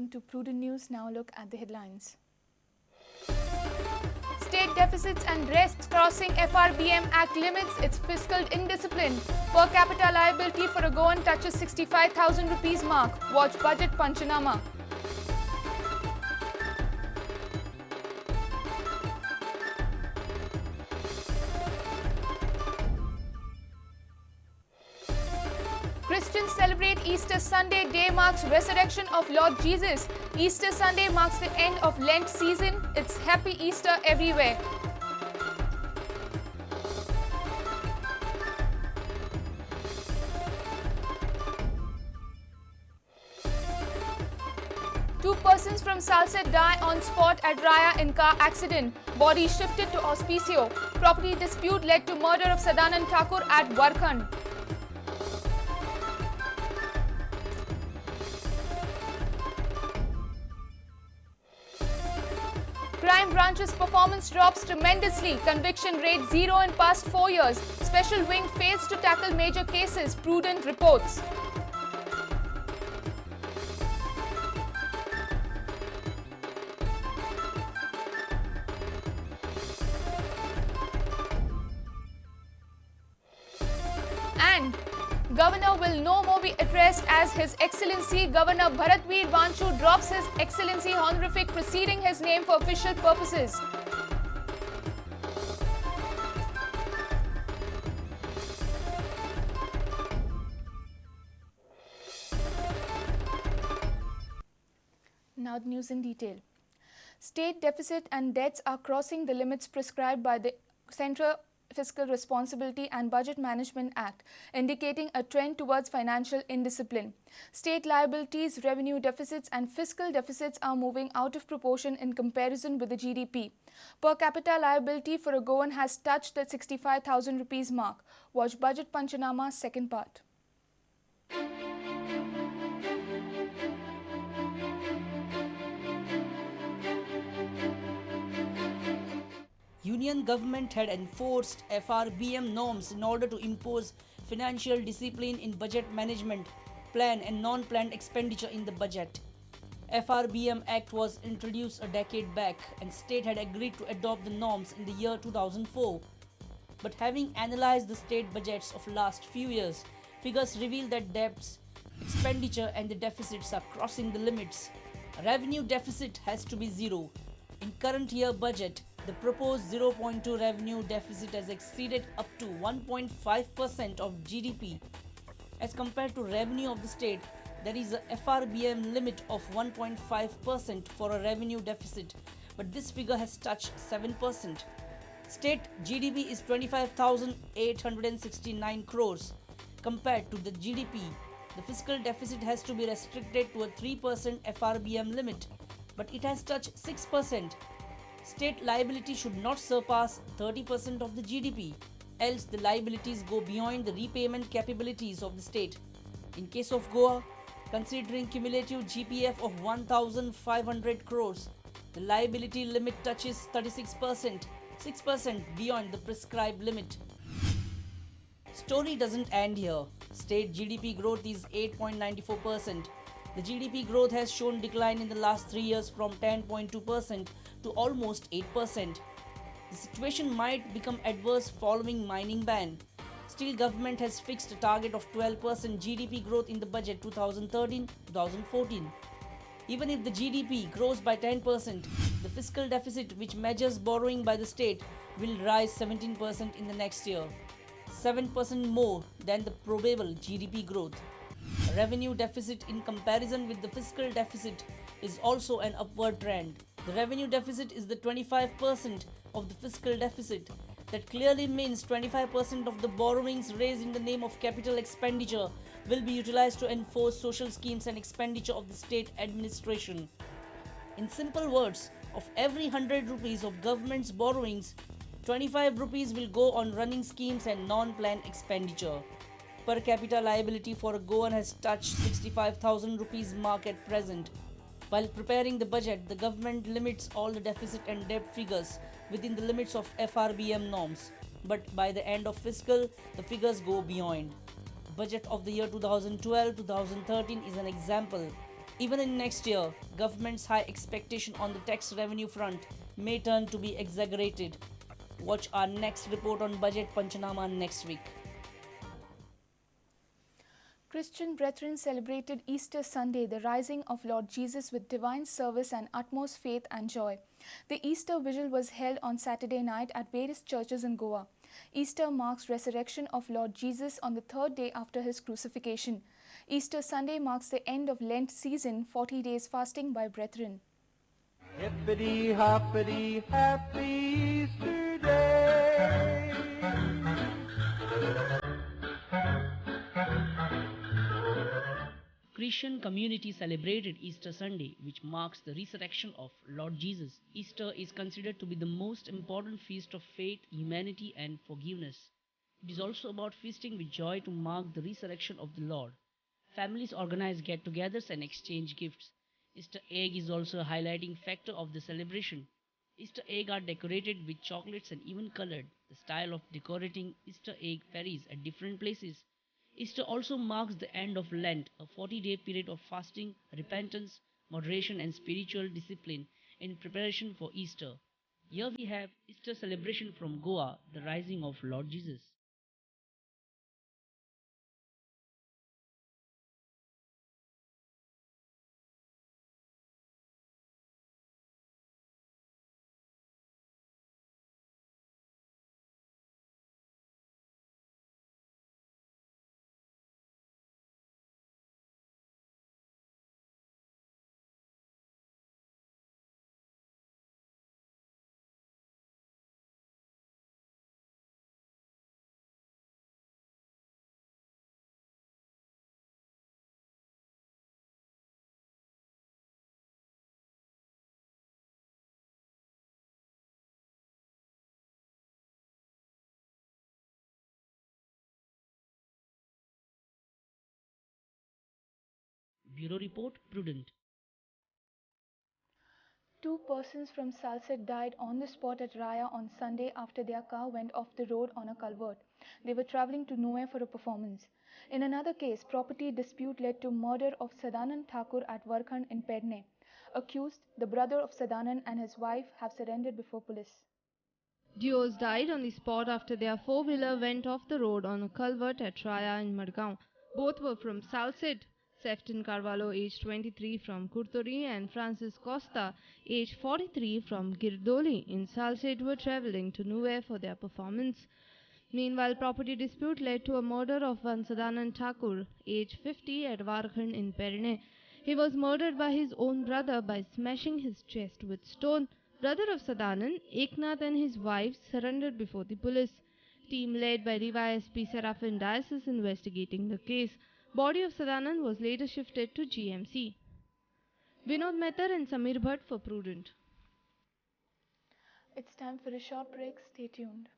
welcome to Prudent News. Now look at the headlines. State deficits and rests crossing FRBM Act limits its fiscal indiscipline. Per-capita liability for a Goan touches 65,000 rupees mark. Watch Budget Panchanama. Christians celebrate Easter Sunday. Day marks resurrection of Lord Jesus. Easter Sunday marks the end of Lent season. It's happy Easter everywhere. Two persons from Salsett die on spot at Raya in car accident. Body shifted to Auspicio. Property dispute led to murder of Sadanand Thakur at Warkhand. Crime branch's performance drops tremendously. Conviction rate 0 in past 4 years. Special wing fails to tackle major cases. Prudent reports. And Governor will no more be addressed as His Excellency. Governor Bharatveer Vanchu drops His Excellency honorific, preceding his name for official purposes. Now the news in detail. State deficit and debts are crossing the limits prescribed by the Central Fiscal Responsibility and Budget Management Act, indicating a trend towards financial indiscipline. State liabilities, revenue deficits and fiscal deficits are moving out of proportion in comparison with the GDP. Per capita liability for a Goan has touched the 65,000 rupees mark. Watch Budget Panchanama second part. Union government had enforced FRBM norms in order to impose financial discipline in budget management, plan and non-planned expenditure in the budget. FRBM Act was introduced a decade back and state had agreed to adopt the norms in the year 2004. But having analyzed the state budgets of last few years, figures reveal that debts, expenditure and the deficits are crossing the limits. Revenue deficit has to be zero. In current year budget, the proposed 0.2 revenue deficit has exceeded up to 1.5% of GDP. As compared to revenue of the state, there is a FRBM limit of 1.5% for a revenue deficit, but this figure has touched 7%. State GDP is 25,869 crores. Compared to the GDP, the fiscal deficit has to be restricted to a 3% FRBM limit, but it has touched 6%. State liability should not surpass 30% of the GDP, else the liabilities go beyond the repayment capabilities of the state. In case of Goa, considering cumulative GPF of 1,500 crores, the liability limit touches 36%, 6% beyond the prescribed limit. Story doesn't end here. State GDP growth is 8.94%. The GDP growth has shown decline in the last 3 years from 10.2% to almost 8%. The situation might become adverse following mining ban. Still, government has fixed a target of 12% GDP growth in the budget 2013-2014. Even if the GDP grows by 10%, the fiscal deficit, which measures borrowing by the state, will rise 17% in the next year, 7% more than the probable GDP growth. Revenue deficit in comparison with the fiscal deficit is also an upward trend. The revenue deficit is the 25% of the fiscal deficit. That clearly means 25% of the borrowings raised in the name of capital expenditure will be utilized to enforce social schemes and expenditure of the state administration. In simple words, of every 100 rupees of government's borrowings, 25 rupees will go on running schemes and non-planned expenditure. Per capita liability for a Goan has touched 65,000 rupees mark at present. While preparing the budget, the government limits all the deficit and debt figures within the limits of FRBM norms. But by the end of fiscal, the figures go beyond. Budget of the year 2012-2013 is an example. Even in next year, government's high expectation on the tax revenue front may turn to be exaggerated. Watch our next report on Budget Panchanama next week. Christian brethren celebrated Easter Sunday, the rising of Lord Jesus, with divine service and utmost faith and joy. The Easter vigil was held on Saturday night at various churches in Goa. Easter marks resurrection of Lord Jesus on the third day after his crucifixion. Easter Sunday marks the end of Lent season, 40 days fasting by brethren. Hippity hoppity happy Easter day. Christian community celebrated Easter Sunday, which marks the resurrection of Lord Jesus. Easter is considered to be the most important feast of faith, humanity, and forgiveness. It is also about feasting with joy to mark the resurrection of the Lord. Families organize get-togethers and exchange gifts. Easter egg is also a highlighting factor of the celebration. Easter egg are decorated with chocolates and even colored. The style of decorating Easter egg varies at different places. Easter also marks the end of Lent, a 40-day period of fasting, repentance, moderation, and spiritual discipline in preparation for Easter. Here we have Easter celebration from Goa, the rising of Lord Jesus. Bureau Report, Prudent. Two persons from Salsett died on the spot at Raya on Sunday after their car went off the road on a culvert. They were travelling to nowhere for a performance. In another case, property dispute led to murder of Sadanand Thakur at Varkhand in Perne. Accused, the brother of Sadanand, and his wife have surrendered before police. Duos died on the spot after their four-wheeler went off the road on a culvert at Raya in Madgaon. Both were from Salsett. Sefton Carvalho, age 23, from Kurtori, and Francis Costa, age 43, from Girdoli in Salsett, were travelling to Nuwe for their performance. Meanwhile, property dispute led to a murder of one Sadanand Thakur, age 50, at Varkhand in Perne. He was murdered by his own brother by smashing his chest with stone. Brother of Sadanand, Eknath, and his wife surrendered before the police. Team led by Riva SP Seraphin Dias is investigating the case. Body of Sadanand was later shifted to GMC. Vinod Mehtar and Samir Bhatt for Prudent. It's time for a short break. Stay tuned.